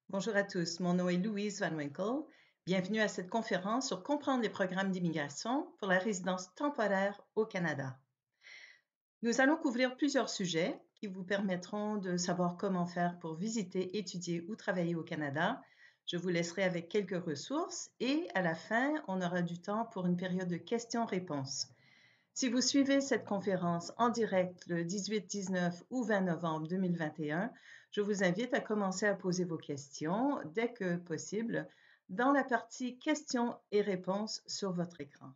Bonjour à tous, mon nom est Louise Van Winkle. Bienvenue à cette conférence sur comprendre les programmes d'immigration pour la résidence temporaire au Canada. Nous allons couvrir plusieurs sujets qui vous permettront de savoir comment faire pour visiter, étudier ou travailler au Canada. Je vous laisserai avec quelques ressources et à la fin, on aura du temps pour une période de questions-réponses. Si vous suivez cette conférence en direct le 18, 19 ou 20 novembre 2021, je vous invite à commencer à poser vos questions dès que possible dans la partie questions et réponses sur votre écran.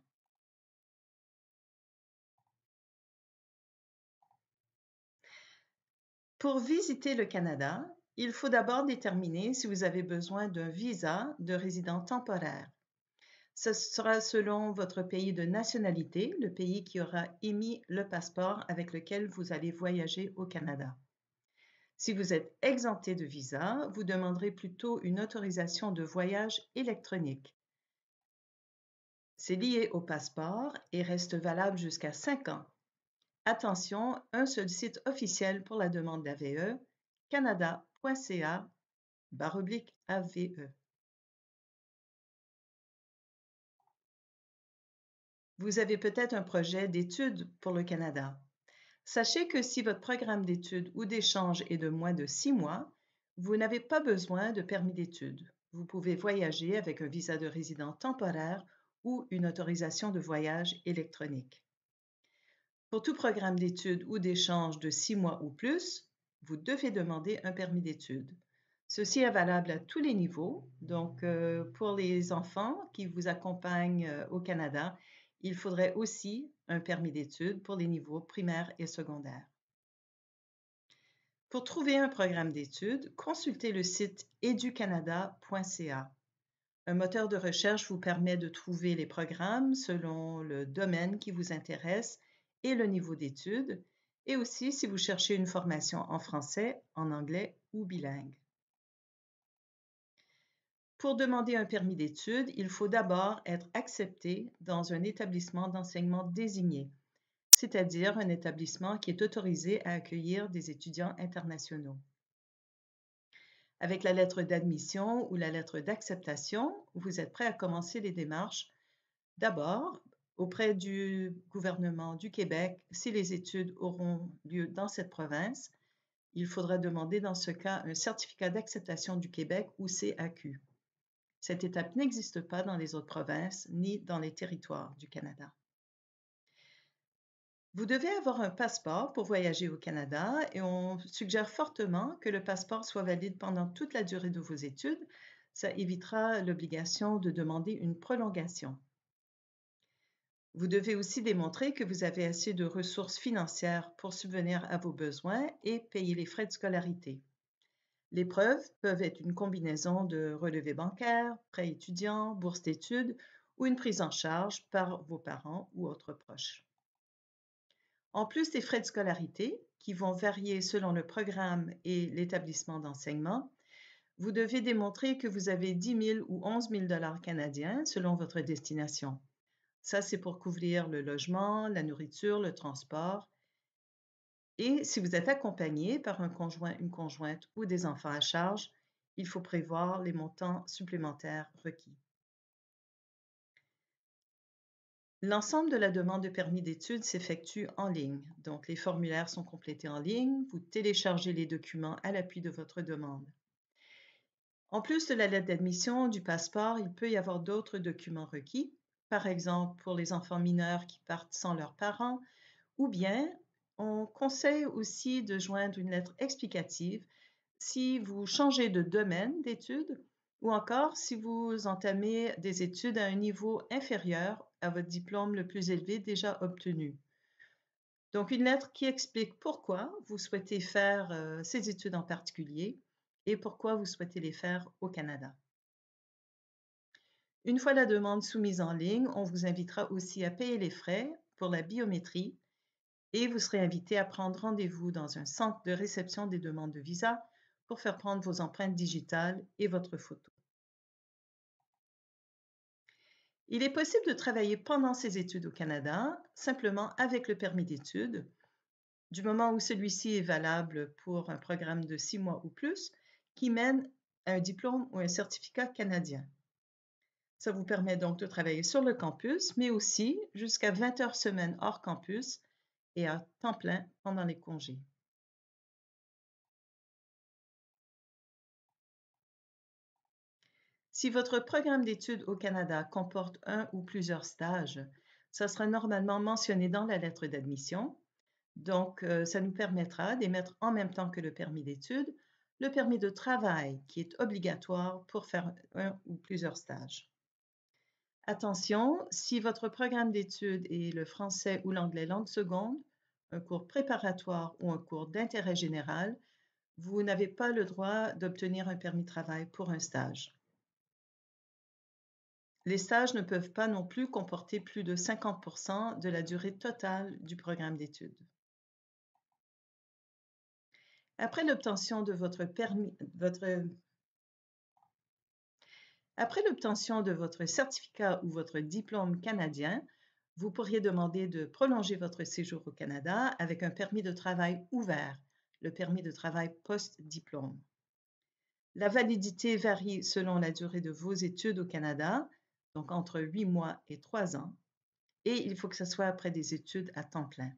Pour visiter le Canada, il faut d'abord déterminer si vous avez besoin d'un visa de résident temporaire. Ce sera selon votre pays de nationalité, le pays qui aura émis le passeport avec lequel vous allez voyager au Canada. Si vous êtes exempté de visa, vous demanderez plutôt une autorisation de voyage électronique. C'est lié au passeport et reste valable jusqu'à 5 ans. Attention, un seul site officiel pour la demande d'AVE, canada.ca/AVE. Vous avez peut-être un projet d'études pour le Canada. Sachez que si votre programme d'études ou d'échange est de moins de 6 mois, vous n'avez pas besoin de permis d'études. Vous pouvez voyager avec un visa de résident temporaire ou une autorisation de voyage électronique. Pour tout programme d'études ou d'échange de 6 mois ou plus, vous devez demander un permis d'études. Ceci est valable à tous les niveaux. Donc, pour les enfants qui vous accompagnent au Canada, il faudrait aussi un permis d'études pour les niveaux primaires et secondaires. Pour trouver un programme d'études, consultez le site educanada.ca. Un moteur de recherche vous permet de trouver les programmes selon le domaine qui vous intéresse et le niveau d'études, et aussi si vous cherchez une formation en français, en anglais ou bilingue. Pour demander un permis d'études, il faut d'abord être accepté dans un établissement d'enseignement désigné, c'est-à-dire un établissement qui est autorisé à accueillir des étudiants internationaux. Avec la lettre d'admission ou la lettre d'acceptation, vous êtes prêt à commencer les démarches. D'abord, auprès du gouvernement du Québec, si les études auront lieu dans cette province, il faudra demander dans ce cas un certificat d'acceptation du Québec ou CAQ. Cette étape n'existe pas dans les autres provinces ni dans les territoires du Canada. Vous devez avoir un passeport pour voyager au Canada et on suggère fortement que le passeport soit valide pendant toute la durée de vos études. Ça évitera l'obligation de demander une prolongation. Vous devez aussi démontrer que vous avez assez de ressources financières pour subvenir à vos besoins et payer les frais de scolarité. Les preuves peuvent être une combinaison de relevés bancaires, prêts étudiants, bourses d'études ou une prise en charge par vos parents ou autres proches. En plus des frais de scolarité, qui vont varier selon le programme et l'établissement d'enseignement, vous devez démontrer que vous avez 10 000 ou 11 000 canadiens selon votre destination. Ça, c'est pour couvrir le logement, la nourriture, le transport. Et si vous êtes accompagné par un conjoint, une conjointe ou des enfants à charge, il faut prévoir les montants supplémentaires requis. L'ensemble de la demande de permis d'études s'effectue en ligne. Donc, les formulaires sont complétés en ligne. Vous téléchargez les documents à l'appui de votre demande. En plus de la lettre d'admission, du passeport, il peut y avoir d'autres documents requis. Par exemple, pour les enfants mineurs qui partent sans leurs parents, ou bien on conseille aussi de joindre une lettre explicative si vous changez de domaine d'études ou encore si vous entamez des études à un niveau inférieur à votre diplôme le plus élevé déjà obtenu. Donc, une lettre qui explique pourquoi vous souhaitez faire ces études en particulier et pourquoi vous souhaitez les faire au Canada. Une fois la demande soumise en ligne, on vous invitera aussi à payer les frais pour la biométrie et vous serez invité à prendre rendez-vous dans un centre de réception des demandes de visa pour faire prendre vos empreintes digitales et votre photo. Il est possible de travailler pendant ses études au Canada, simplement avec le permis d'études, du moment où celui-ci est valable pour un programme de 6 mois ou plus, qui mène un diplôme ou un certificat canadien. Ça vous permet donc de travailler sur le campus, mais aussi jusqu'à 20 heures semaine hors campus et à temps plein pendant les congés. Si votre programme d'études au Canada comporte un ou plusieurs stages, ça sera normalement mentionné dans la lettre d'admission. Donc, ça nous permettra d'émettre en même temps que le permis d'études, le permis de travail qui est obligatoire pour faire un ou plusieurs stages. Attention, si votre programme d'études est le français ou l'anglais langue seconde, un cours préparatoire ou un cours d'intérêt général, vous n'avez pas le droit d'obtenir un permis de travail pour un stage. Les stages ne peuvent pas non plus comporter plus de 50% de la durée totale du programme d'études. Après l'obtention de Après l'obtention de votre certificat ou votre diplôme canadien, vous pourriez demander de prolonger votre séjour au Canada avec un permis de travail ouvert, le permis de travail post-diplôme. La validité varie selon la durée de vos études au Canada, donc entre 8 mois et 3 ans, et il faut que ce soit après des études à temps plein.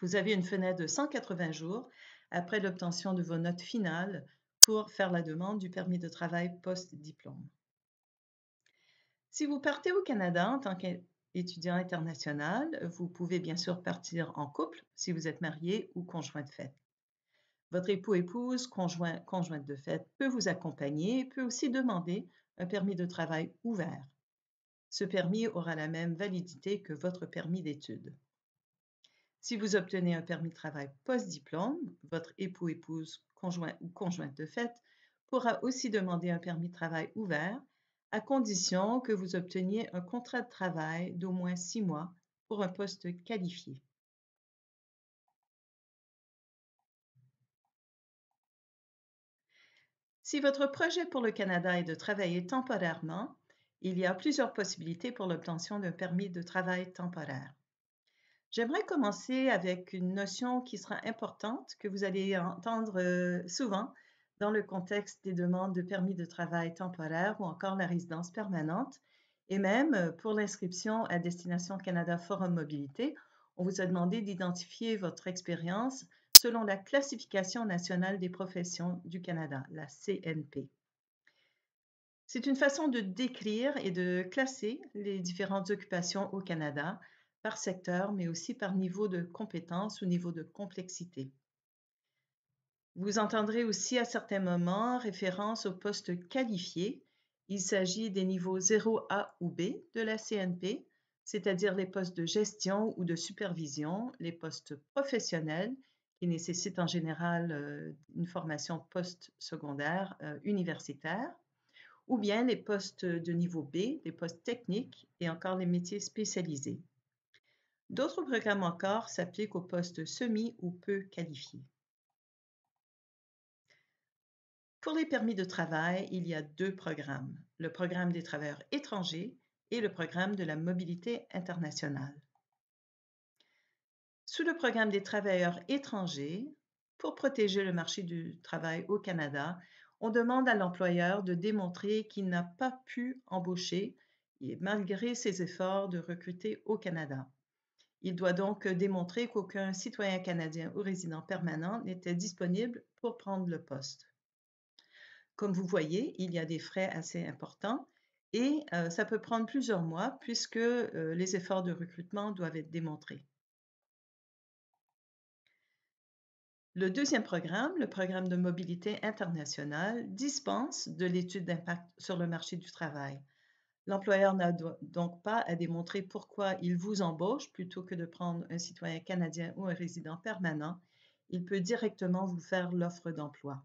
Vous avez une fenêtre de 180 jours après l'obtention de vos notes finales pour faire la demande du permis de travail post-diplôme. Si vous partez au Canada en tant qu'étudiant international, vous pouvez bien sûr partir en couple si vous êtes marié ou conjoint de fait. Votre époux-épouse, conjointe de fait peut vous accompagner et peut aussi demander un permis de travail ouvert. Ce permis aura la même validité que votre permis d'études. Si vous obtenez un permis de travail post-diplôme, votre époux-épouse, conjoint ou conjointe de fait pourra aussi demander un permis de travail ouvert à condition que vous obteniez un contrat de travail d'au moins 6 mois pour un poste qualifié. Si votre projet pour le Canada est de travailler temporairement, il y a plusieurs possibilités pour l'obtention d'un permis de travail temporaire. J'aimerais commencer avec une notion qui sera importante, que vous allez entendre souvent dans le contexte des demandes de permis de travail temporaire ou encore la résidence permanente. Et même pour l'inscription à Destination Canada Forum Mobilité, on vous a demandé d'identifier votre expérience selon la Classification nationale des professions du Canada, la CNP. C'est une façon de décrire et de classer les différentes occupations au Canada par secteur, mais aussi par niveau de compétence ou niveau de complexité. Vous entendrez aussi à certains moments référence aux postes qualifiés. Il s'agit des niveaux 0A ou B de la CNP, c'est-à-dire les postes de gestion ou de supervision, les postes professionnels qui nécessitent en général une formation post-secondaire universitaire, ou bien les postes de niveau B, les postes techniques et encore les métiers spécialisés. D'autres programmes encore s'appliquent aux postes semi ou peu qualifiés. Pour les permis de travail, il y a deux programmes, le programme des travailleurs étrangers et le programme de la mobilité internationale. Sous le programme des travailleurs étrangers, pour protéger le marché du travail au Canada, on demande à l'employeur de démontrer qu'il n'a pas pu embaucher malgré ses efforts de recruter au Canada. Il doit donc démontrer qu'aucun citoyen canadien ou résident permanent n'était disponible pour prendre le poste. Comme vous voyez, il y a des frais assez importants et ça peut prendre plusieurs mois puisque les efforts de recrutement doivent être démontrés. Le deuxième programme, le programme de mobilité internationale, dispense de l'étude d'impact sur le marché du travail. L'employeur n'a donc pas à démontrer pourquoi il vous embauche plutôt que de prendre un citoyen canadien ou un résident permanent. Il peut directement vous faire l'offre d'emploi.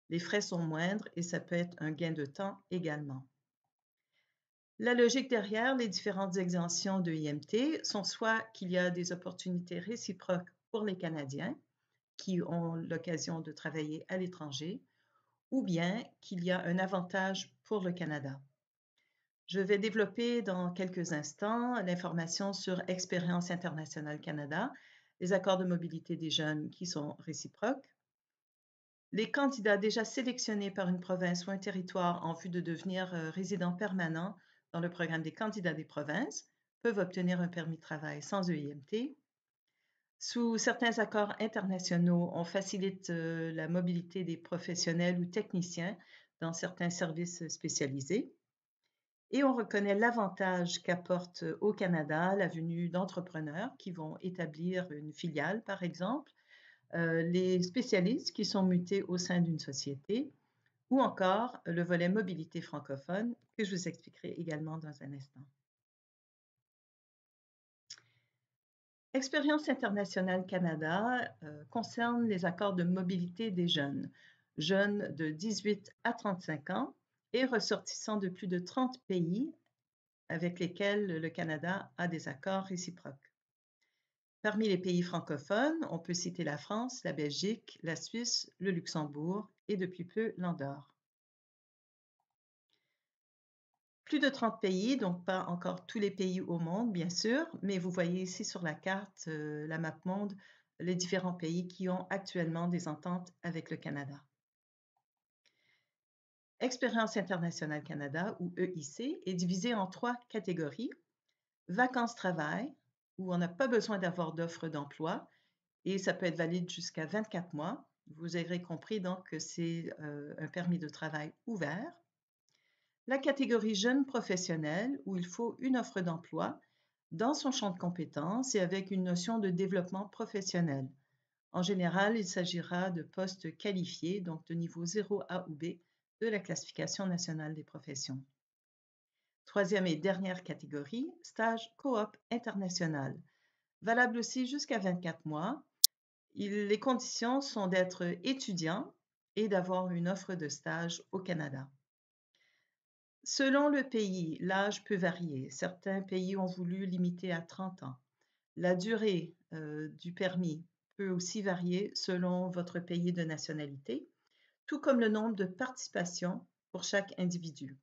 Les frais sont moindres et ça peut être un gain de temps également. La logique derrière les différentes exemptions de IMT sont soit qu'il y a des opportunités réciproques pour les Canadiens qui ont l'occasion de travailler à l'étranger, ou bien qu'il y a un avantage pour le Canada. Je vais développer dans quelques instants l'information sur Expérience internationale Canada, les accords de mobilité des jeunes qui sont réciproques. Les candidats déjà sélectionnés par une province ou un territoire en vue de devenir résidents permanents dans le programme des candidats des provinces peuvent obtenir un permis de travail sans EIMT. Sous certains accords internationaux, on facilite la mobilité des professionnels ou techniciens dans certains services spécialisés. Et on reconnaît l'avantage qu'apporte au Canada la venue d'entrepreneurs qui vont établir une filiale, par exemple, les spécialistes qui sont mutés au sein d'une société, ou encore le volet mobilité francophone que je vous expliquerai également dans un instant. Expérience internationale Canada concerne les accords de mobilité des jeunes, jeunes de 18 à 35 ans et ressortissants de plus de 30 pays avec lesquels le Canada a des accords réciproques. Parmi les pays francophones, on peut citer la France, la Belgique, la Suisse, le Luxembourg et depuis peu l'Andorre. Plus de 30 pays, donc pas encore tous les pays au monde, bien sûr, mais vous voyez ici sur la carte, la map monde, les différents pays qui ont actuellement des ententes avec le Canada. Expérience internationale Canada, ou EIC, est divisée en 3 catégories. Vacances-travail, où on n'a pas besoin d'avoir d'offre d'emploi, et ça peut être valide jusqu'à 24 mois. Vous aurez compris donc que c'est un permis de travail ouvert. La catégorie jeunes professionnels, où il faut une offre d'emploi dans son champ de compétences et avec une notion de développement professionnel. En général, il s'agira de postes qualifiés, donc de niveau 0A ou B de la classification nationale des professions. Troisième et dernière catégorie, stage coop international, valable aussi jusqu'à 24 mois. Les conditions sont d'être étudiant et d'avoir une offre de stage au Canada. Selon le pays, l'âge peut varier. Certains pays ont voulu limiter à 30 ans. La durée du permis peut aussi varier selon votre pays de nationalité, tout comme le nombre de participations pour chaque individu.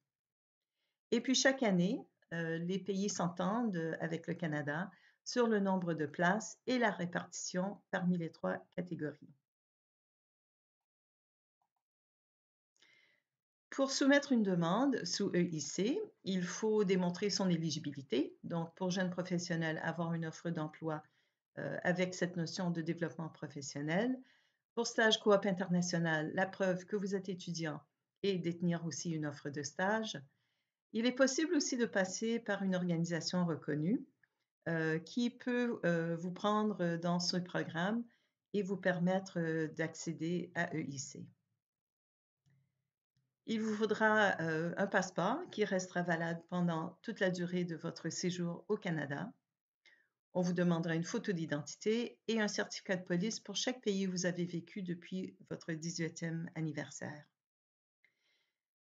Et puis chaque année, les pays s'entendent avec le Canada sur le nombre de places et la répartition parmi les 3 catégories. Pour soumettre une demande sous EIC, il faut démontrer son éligibilité. Donc, pour jeunes professionnels, avoir une offre d'emploi avec cette notion de développement professionnel. Pour stage coop international, la preuve que vous êtes étudiant et détenir aussi une offre de stage. Il est possible aussi de passer par une organisation reconnue qui peut vous prendre dans ce programme et vous permettre d'accéder à EIC. Il vous faudra un passeport qui restera valable pendant toute la durée de votre séjour au Canada. On vous demandera une photo d'identité et un certificat de police pour chaque pays où vous avez vécu depuis votre 18e anniversaire.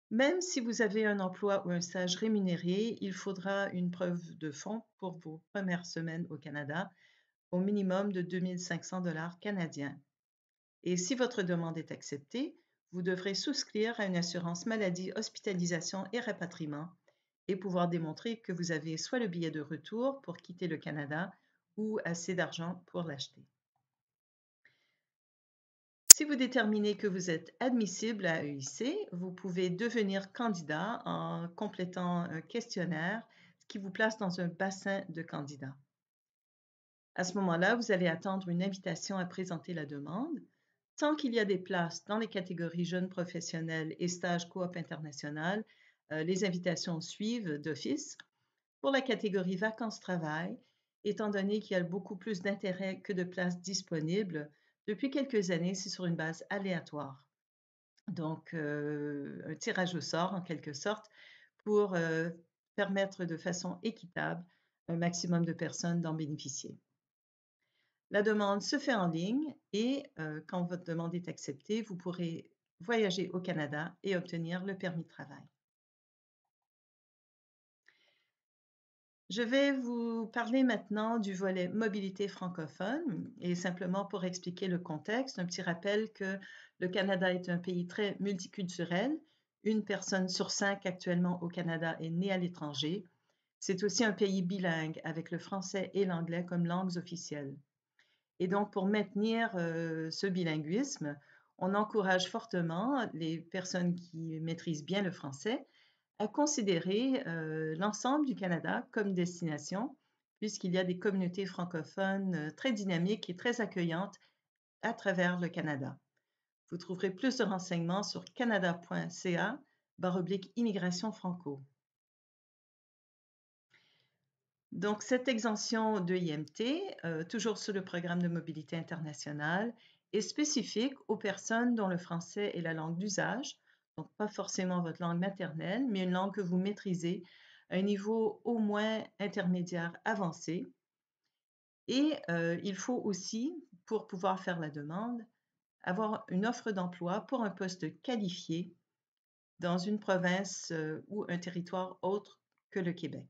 Même si vous avez un emploi ou un stage rémunéré, il faudra une preuve de fonds pour vos premières semaines au Canada, au minimum de 2 500 $ canadiens. Et si votre demande est acceptée, vous devrez souscrire à une assurance maladie, hospitalisation et rapatriement et pouvoir démontrer que vous avez soit le billet de retour pour quitter le Canada ou assez d'argent pour l'acheter. Si vous déterminez que vous êtes admissible à EIC, vous pouvez devenir candidat en complétant un questionnaire, ce qui vous place dans un bassin de candidats. À ce moment-là, vous allez attendre une invitation à présenter la demande. Tant qu'il y a des places dans les catégories jeunes professionnels et stages coop international, les invitations suivent d'office. Pour la catégorie vacances-travail, étant donné qu'il y a beaucoup plus d'intérêt que de places disponibles, depuis quelques années, c'est sur une base aléatoire. Donc, un tirage au sort en quelque sorte pour permettre de façon équitable un maximum de personnes d'en bénéficier. La demande se fait en ligne et quand votre demande est acceptée, vous pourrez voyager au Canada et obtenir le permis de travail. Je vais vous parler maintenant du volet mobilité francophone et simplement pour expliquer le contexte, un petit rappel que le Canada est un pays très multiculturel. Une personne sur 5 actuellement au Canada est née à l'étranger. C'est aussi un pays bilingue avec le français et l'anglais comme langues officielles. Et donc, pour maintenir ce bilinguisme, On encourage fortement les personnes qui maîtrisent bien le français à considérer l'ensemble du Canada comme destination, puisqu'il y a des communautés francophones très dynamiques et très accueillantes à travers le Canada. Vous trouverez plus de renseignements sur canada.ca/immigration franco. Donc, cette exemption de IMT, toujours sous le programme de mobilité internationale, est spécifique aux personnes dont le français est la langue d'usage, donc pas forcément votre langue maternelle, mais une langue que vous maîtrisez à un niveau au moins intermédiaire avancé. Et il faut aussi, pour pouvoir faire la demande, avoir une offre d'emploi pour un poste qualifié dans une province ou un territoire autre que le Québec.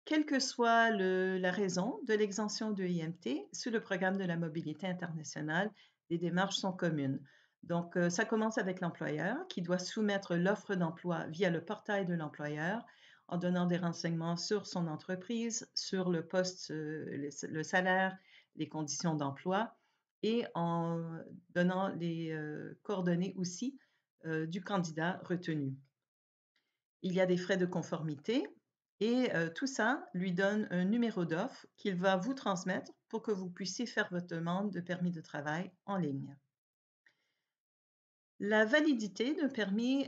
Quelle que soit la raison de l'exemption de IMT, sous le programme de la mobilité internationale, les démarches sont communes. Donc, ça commence avec l'employeur qui doit soumettre l'offre d'emploi via le portail de l'employeur en donnant des renseignements sur son entreprise, sur le poste, le salaire, les conditions d'emploi et en donnant les coordonnées aussi du candidat retenu. Il y a des frais de conformité et tout ça lui donne un numéro d'offre qu'il va vous transmettre pour que vous puissiez faire votre demande de permis de travail en ligne. La validité d'un permis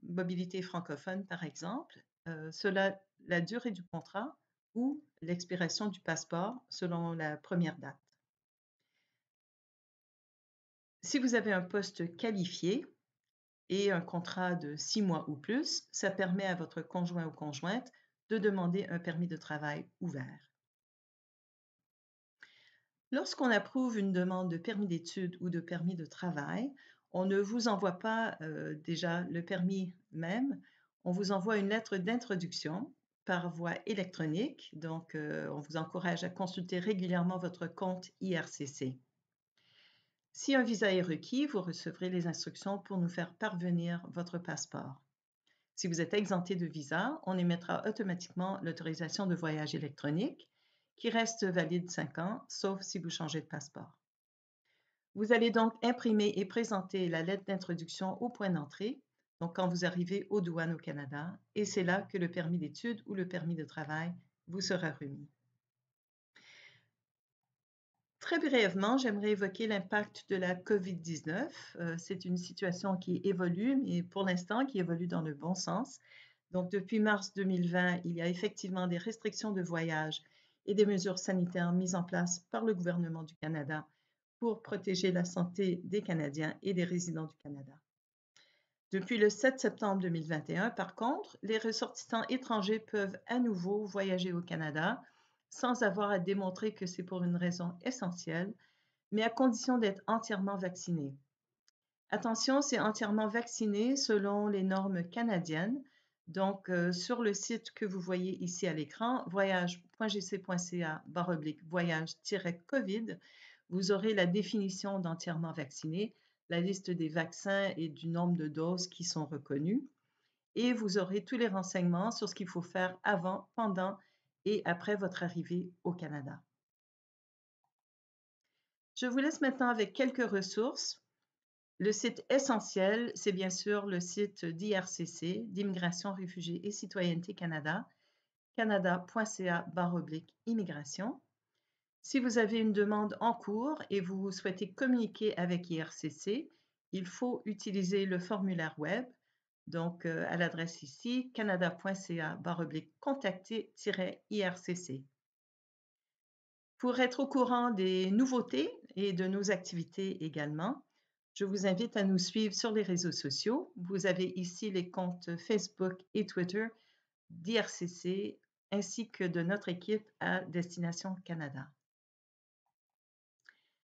mobilité francophone, par exemple, cela la durée du contrat ou l'expiration du passeport selon la première date. Si vous avez un poste qualifié, et un contrat de 6 mois ou plus, ça permet à votre conjoint ou conjointe de demander un permis de travail ouvert. Lorsqu'on approuve une demande de permis d'études ou de permis de travail, on ne vous envoie pas déjà le permis même, on vous envoie une lettre d'introduction par voie électronique, donc on vous encourage à consulter régulièrement votre compte IRCC. Si un visa est requis, vous recevrez les instructions pour nous faire parvenir votre passeport. Si vous êtes exempté de visa, on émettra automatiquement l'autorisation de voyage électronique qui reste valide 5 ans, sauf si vous changez de passeport. Vous allez donc imprimer et présenter la lettre d'introduction au point d'entrée, donc quand vous arrivez aux douanes au Canada, et c'est là que le permis d'études ou le permis de travail vous sera remis. Très brièvement, j'aimerais évoquer l'impact de la COVID-19. C'est une situation qui évolue, mais pour l'instant qui évolue dans le bon sens. Donc, depuis mars 2020, il y a effectivement des restrictions de voyage et des mesures sanitaires mises en place par le gouvernement du Canada pour protéger la santé des Canadiens et des résidents du Canada. Depuis le 7 septembre 2021, par contre, les ressortissants étrangers peuvent à nouveau voyager au Canada sans avoir à démontrer que c'est pour une raison essentielle, mais à condition d'être entièrement vaccinés. Attention, c'est entièrement vacciné selon les normes canadiennes. Donc, sur le site que vous voyez ici à l'écran, voyage.gc.ca/voyage-COVID, vous aurez la définition d'entièrement vacciné, la liste des vaccins et du nombre de doses qui sont reconnues. Et vous aurez tous les renseignements sur ce qu'il faut faire avant, pendant et après votre arrivée au Canada. Je vous laisse maintenant avec quelques ressources. Le site essentiel, c'est bien sûr le site d'IRCC, d'Immigration, Réfugiés et Citoyenneté Canada, canada.ca/immigration. Si vous avez une demande en cours et vous souhaitez communiquer avec IRCC, il faut utiliser le formulaire web, donc à l'adresse ici, canada.ca/contacter-IRCC. Pour être au courant des nouveautés et de nos activités également, je vous invite à nous suivre sur les réseaux sociaux. Vous avez ici les comptes Facebook et Twitter d'IRCC ainsi que de notre équipe à Destination Canada.